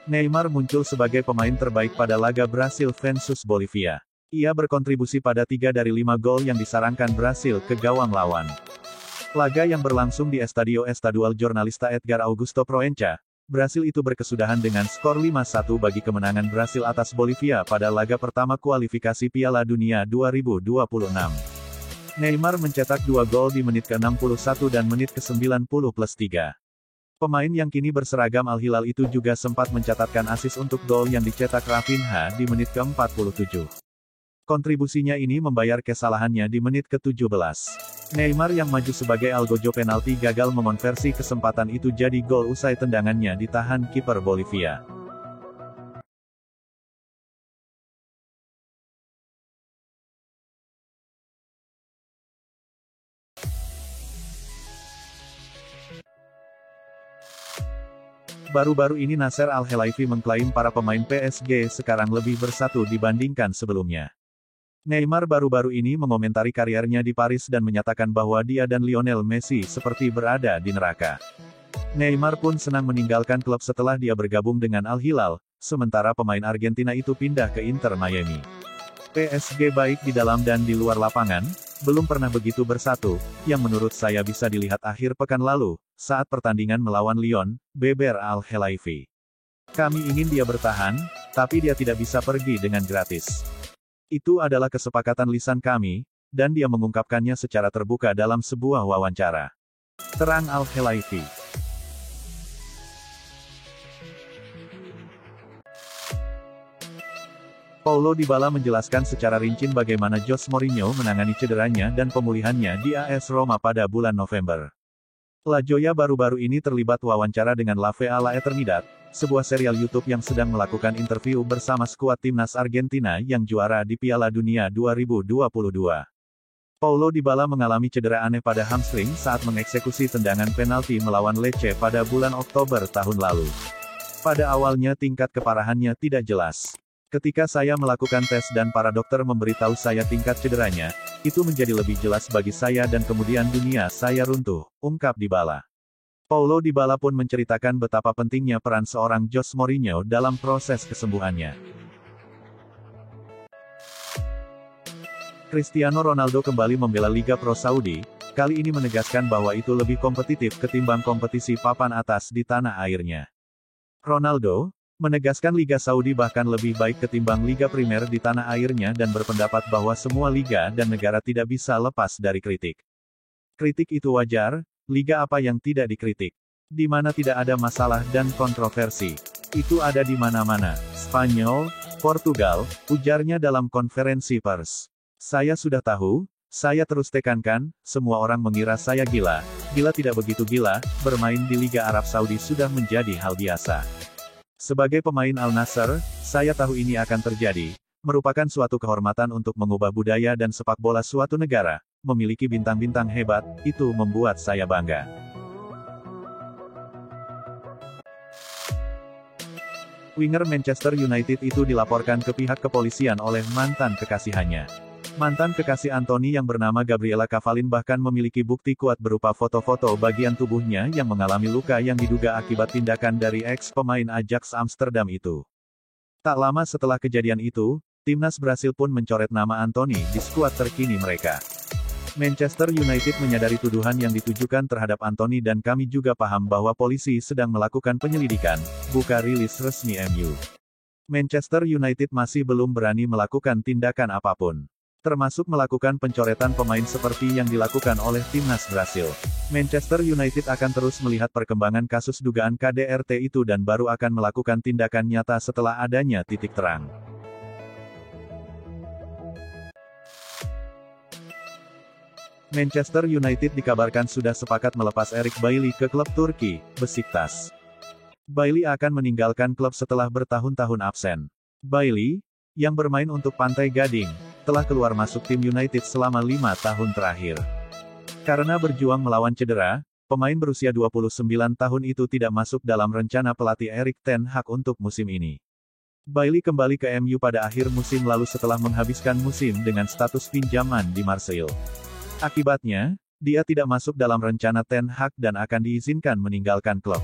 Neymar muncul sebagai pemain terbaik pada laga Brasil versus Bolivia. Ia berkontribusi pada 3 dari 5 gol yang disarankan Brasil ke gawang lawan. Laga yang berlangsung di Estadio Estadual Jornalista Edgar Augusto Proença, Brasil itu berkesudahan dengan skor 5-1 bagi kemenangan Brasil atas Bolivia pada laga pertama kualifikasi Piala Dunia 2026. Neymar mencetak 2 gol di menit ke-61 dan menit ke-90+3. Pemain yang kini berseragam Al Hilal itu juga sempat mencatatkan assist untuk gol yang dicetak Rafinha di menit ke-47. Kontribusinya ini membayar kesalahannya di menit ke-17. Neymar yang maju sebagai algojo penalti gagal mengonversi kesempatan itu jadi gol usai tendangannya ditahan kiper Bolivia. Baru-baru ini Nasser Al-Khelaifi mengklaim para pemain PSG sekarang lebih bersatu dibandingkan sebelumnya. Neymar baru-baru ini mengomentari kariernya di Paris dan menyatakan bahwa dia dan Lionel Messi seperti berada di neraka. Neymar pun senang meninggalkan klub setelah dia bergabung dengan Al Hilal, sementara pemain Argentina itu pindah ke Inter Miami. PSG baik di dalam dan di luar lapangan, belum pernah begitu bersatu, yang menurut saya bisa dilihat akhir pekan lalu, saat pertandingan melawan Lyon, beber Al-Khelaifi. Kami ingin dia bertahan, tapi dia tidak bisa pergi dengan gratis. Itu adalah kesepakatan lisan kami, dan dia mengungkapkannya secara terbuka dalam sebuah wawancara. Terang Al-Khelaifi. Paulo Dybala menjelaskan secara rinci bagaimana Jose Mourinho menangani cederanya dan pemulihannya di AS Roma pada bulan November. La Joya baru-baru ini terlibat wawancara dengan La Fe a la Eternidad, sebuah serial YouTube yang sedang melakukan interview bersama skuad timnas Argentina yang juara di Piala Dunia 2022. Paulo Dybala mengalami cedera aneh pada hamstring saat mengeksekusi tendangan penalti melawan Lecce pada bulan Oktober tahun lalu. Pada awalnya tingkat keparahannya tidak jelas. Ketika saya melakukan tes dan para dokter memberitahu saya tingkat cederanya, itu menjadi lebih jelas bagi saya dan kemudian dunia saya runtuh, ungkap Dybala. Paulo Dybala pun menceritakan betapa pentingnya peran seorang Jose Mourinho dalam proses kesembuhannya. Cristiano Ronaldo kembali membela Liga Pro Saudi, kali ini menegaskan bahwa itu lebih kompetitif ketimbang kompetisi papan atas di tanah airnya. Ronaldo menegaskan Liga Saudi bahkan lebih baik ketimbang Liga Primer di tanah airnya dan berpendapat bahwa semua liga dan negara tidak bisa lepas dari kritik. Kritik itu wajar, liga apa yang tidak dikritik? Di mana tidak ada masalah dan kontroversi? Itu ada di mana-mana. Spanyol, Portugal, ujarnya dalam konferensi pers. Saya sudah tahu, saya terus tekankan, semua orang mengira saya gila. Gila tidak begitu gila, bermain di Liga Arab Saudi sudah menjadi hal biasa. Sebagai pemain Al Nassr, saya tahu ini akan terjadi, merupakan suatu kehormatan untuk mengubah budaya dan sepak bola suatu negara, memiliki bintang-bintang hebat, itu membuat saya bangga. Winger Manchester United itu dilaporkan ke pihak kepolisian oleh mantan kekasihannya. Mantan kekasih Anthony yang bernama Gabriela Cavallin bahkan memiliki bukti kuat berupa foto-foto bagian tubuhnya yang mengalami luka yang diduga akibat tindakan dari ex-pemain Ajax Amsterdam itu. Tak lama setelah kejadian itu, timnas Brasil pun mencoret nama Anthony di skuad terkini mereka. Manchester United menyadari tuduhan yang ditujukan terhadap Anthony dan kami juga paham bahwa polisi sedang melakukan penyelidikan, buka rilis resmi MU. Manchester United masih belum berani melakukan tindakan apapun, termasuk melakukan pencoretan pemain seperti yang dilakukan oleh timnas Brasil. Manchester United akan terus melihat perkembangan kasus dugaan KDRT itu dan baru akan melakukan tindakan nyata setelah adanya titik terang. Manchester United dikabarkan sudah sepakat melepas Eric Bailly ke klub Turki, Besiktas. Bailly akan meninggalkan klub setelah bertahun-tahun absen. Bailly, yang bermain untuk Pantai Gading, telah keluar masuk tim United selama 5 tahun terakhir. Karena berjuang melawan cedera, pemain berusia 29 tahun itu tidak masuk dalam rencana pelatih Erik ten Hag untuk musim ini. Bailly kembali ke MU pada akhir musim lalu setelah menghabiskan musim dengan status pinjaman di Marseille. Akibatnya, dia tidak masuk dalam rencana ten Hag dan akan diizinkan meninggalkan klub.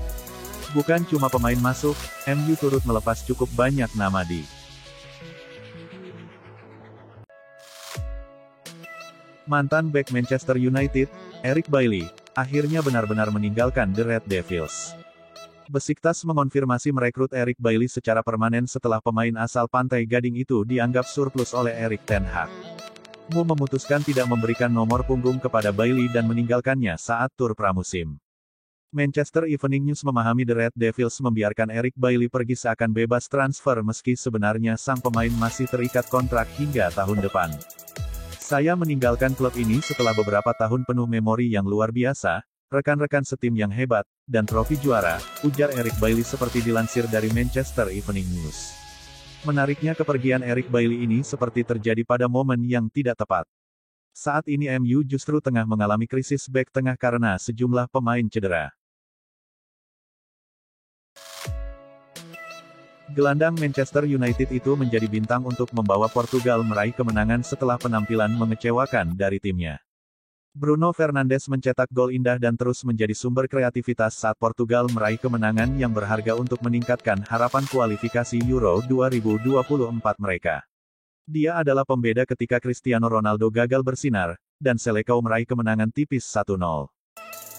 Bukan cuma pemain masuk, MU turut melepas cukup banyak nama di mantan bek Manchester United, Eric Bailly, akhirnya benar-benar meninggalkan The Red Devils. Besiktas mengonfirmasi merekrut Eric Bailly secara permanen setelah pemain asal Pantai Gading itu dianggap surplus oleh Erik ten Hag. MU memutuskan tidak memberikan nomor punggung kepada Bailly dan meninggalkannya saat tur pramusim. Manchester Evening News memahami The Red Devils membiarkan Eric Bailly pergi seakan bebas transfer meski sebenarnya sang pemain masih terikat kontrak hingga tahun depan. Saya meninggalkan klub ini setelah beberapa tahun penuh memori yang luar biasa, rekan-rekan setim yang hebat, dan trofi juara, ujar Eric Bailly seperti dilansir dari Manchester Evening News. Menariknya kepergian Eric Bailly ini seperti terjadi pada momen yang tidak tepat. Saat ini MU justru tengah mengalami krisis bek tengah karena sejumlah pemain cedera. Gelandang Manchester United itu menjadi bintang untuk membawa Portugal meraih kemenangan setelah penampilan mengecewakan dari timnya. Bruno Fernandes mencetak gol indah dan terus menjadi sumber kreativitas saat Portugal meraih kemenangan yang berharga untuk meningkatkan harapan kualifikasi Euro 2024 mereka. Dia adalah pembeda ketika Cristiano Ronaldo gagal bersinar, dan Selecao meraih kemenangan tipis 1-0.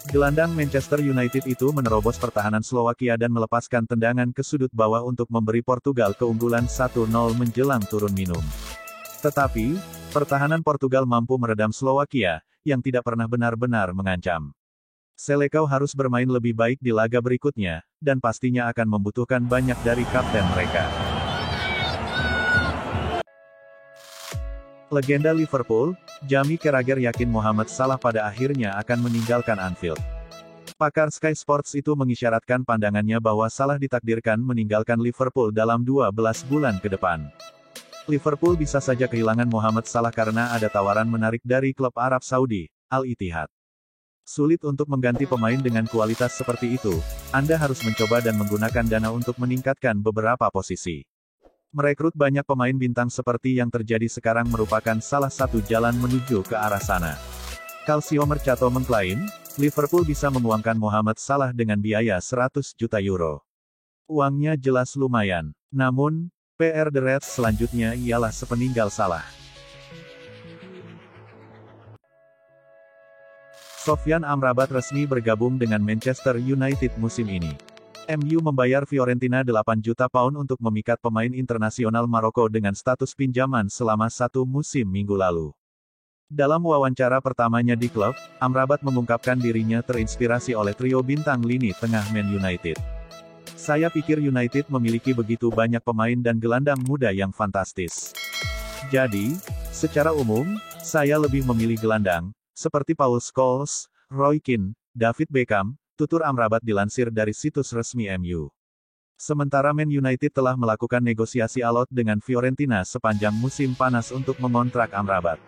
Gelandang Manchester United itu menerobos pertahanan Slowakia dan melepaskan tendangan ke sudut bawah untuk memberi Portugal keunggulan 1-0 menjelang turun minum. Tetapi, pertahanan Portugal mampu meredam Slowakia, yang tidak pernah benar-benar mengancam. Selecao harus bermain lebih baik di laga berikutnya, dan pastinya akan membutuhkan banyak dari kapten mereka. Legenda Liverpool, Jamie Carragher yakin Mohamed Salah pada akhirnya akan meninggalkan Anfield. Pakar Sky Sports itu mengisyaratkan pandangannya bahwa Salah ditakdirkan meninggalkan Liverpool dalam 12 bulan ke depan. Liverpool bisa saja kehilangan Mohamed Salah karena ada tawaran menarik dari klub Arab Saudi, Al-Ittihad. Sulit untuk mengganti pemain dengan kualitas seperti itu, Anda harus mencoba dan menggunakan dana untuk meningkatkan beberapa posisi. Merekrut banyak pemain bintang seperti yang terjadi sekarang merupakan salah satu jalan menuju ke arah sana. Calcio Mercato mengklaim, Liverpool bisa menguangkan Mohamed Salah dengan biaya 100 juta euro. Uangnya jelas lumayan. Namun, PR The Reds selanjutnya ialah sepeninggal Salah. Sofyan Amrabat resmi bergabung dengan Manchester United musim ini. MU membayar Fiorentina 8 juta pound untuk memikat pemain internasional Maroko dengan status pinjaman selama 1 musim minggu lalu. Dalam wawancara pertamanya di klub, Amrabat mengungkapkan dirinya terinspirasi oleh trio bintang lini tengah Man United. Saya pikir United memiliki begitu banyak pemain dan gelandang muda yang fantastis. Jadi, secara umum, saya lebih memilih gelandang, seperti Paul Scholes, Roy Keane, David Beckham, tutur Amrabat dilansir dari situs resmi MU. Sementara Man United telah melakukan negosiasi alot dengan Fiorentina sepanjang musim panas untuk mengontrak Amrabat.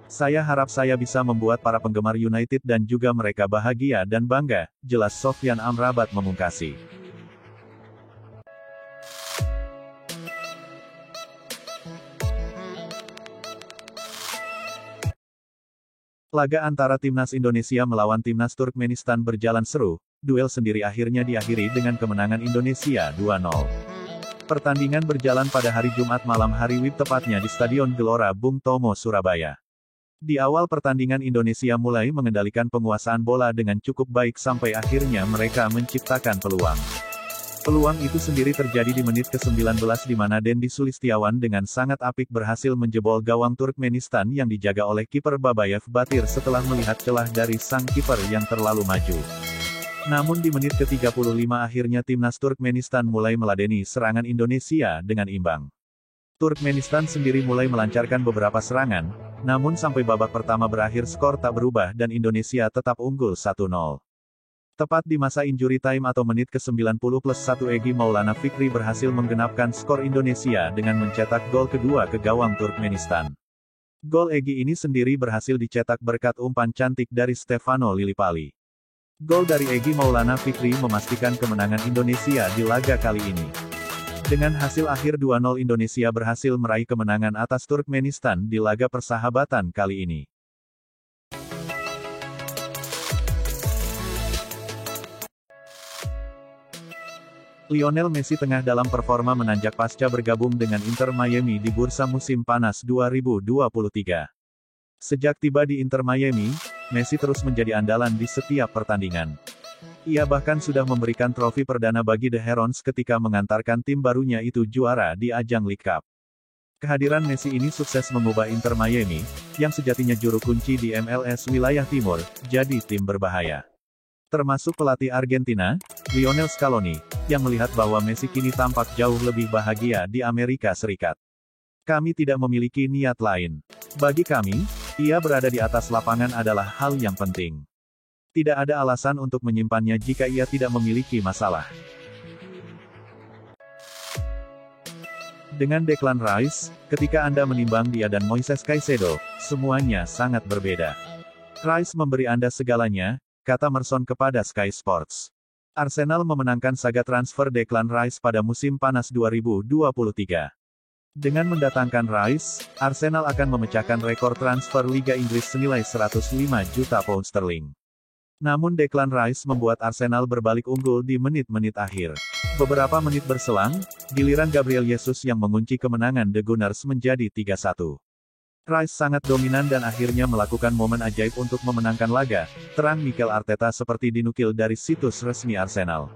Saya harap saya bisa membuat para penggemar United dan juga mereka bahagia dan bangga, jelas Sofyan Amrabat memungkasi. Laga antara Timnas Indonesia melawan Timnas Turkmenistan berjalan seru, duel sendiri akhirnya diakhiri dengan kemenangan Indonesia 2-0. Pertandingan berjalan pada hari Jumat malam hari WIB tepatnya di Stadion Gelora Bung Tomo, Surabaya. Di awal pertandingan Indonesia mulai mengendalikan penguasaan bola dengan cukup baik sampai akhirnya mereka menciptakan peluang. Peluang itu sendiri terjadi di menit ke-19 di mana Dendi Sulistiawan dengan sangat apik berhasil menjebol gawang Turkmenistan yang dijaga oleh kiper Babayev Batir setelah melihat celah dari sang kiper yang terlalu maju. Namun di menit ke-35 akhirnya timnas Turkmenistan mulai meladeni serangan Indonesia dengan imbang. Turkmenistan sendiri mulai melancarkan beberapa serangan, namun sampai babak pertama berakhir skor tak berubah dan Indonesia tetap unggul 1-0. Tepat di masa injury time atau menit ke-90+1 Egy Maulana Fikri berhasil menggenapkan skor Indonesia dengan mencetak gol kedua ke gawang Turkmenistan. Gol Egy ini sendiri berhasil dicetak berkat umpan cantik dari Stefano Lillipali. Gol dari Egy Maulana Fikri memastikan kemenangan Indonesia di laga kali ini. Dengan hasil akhir 2-0 Indonesia berhasil meraih kemenangan atas Turkmenistan di laga persahabatan kali ini. Lionel Messi tengah dalam performa menanjak pasca bergabung dengan Inter Miami di bursa musim panas 2023. Sejak tiba di Inter Miami, Messi terus menjadi andalan di setiap pertandingan. Ia bahkan sudah memberikan trofi perdana bagi The Herons ketika mengantarkan tim barunya itu juara di ajang League Cup. Kehadiran Messi ini sukses mengubah Inter Miami, yang sejatinya juru kunci di MLS wilayah timur, jadi tim berbahaya. Termasuk pelatih Argentina, Lionel Scaloni, yang melihat bahwa Messi kini tampak jauh lebih bahagia di Amerika Serikat. Kami tidak memiliki niat lain. Bagi kami, ia berada di atas lapangan adalah hal yang penting. Tidak ada alasan untuk menyimpannya jika ia tidak memiliki masalah. Dengan Declan Rice, ketika Anda menimbang dia dan Moises Caicedo, semuanya sangat berbeda. Rice memberi Anda segalanya, kata Merson kepada Sky Sports. Arsenal memenangkan saga transfer Declan Rice pada musim panas 2023. Dengan mendatangkan Rice, Arsenal akan memecahkan rekor transfer Liga Inggris senilai 105 juta pound sterling. Namun Declan Rice membuat Arsenal berbalik unggul di menit-menit akhir. Beberapa menit berselang, giliran Gabriel Jesus yang mengunci kemenangan The Gunners menjadi 3-1. Rice sangat dominan dan akhirnya melakukan momen ajaib untuk memenangkan laga, terang Mikel Arteta seperti dinukil dari situs resmi Arsenal.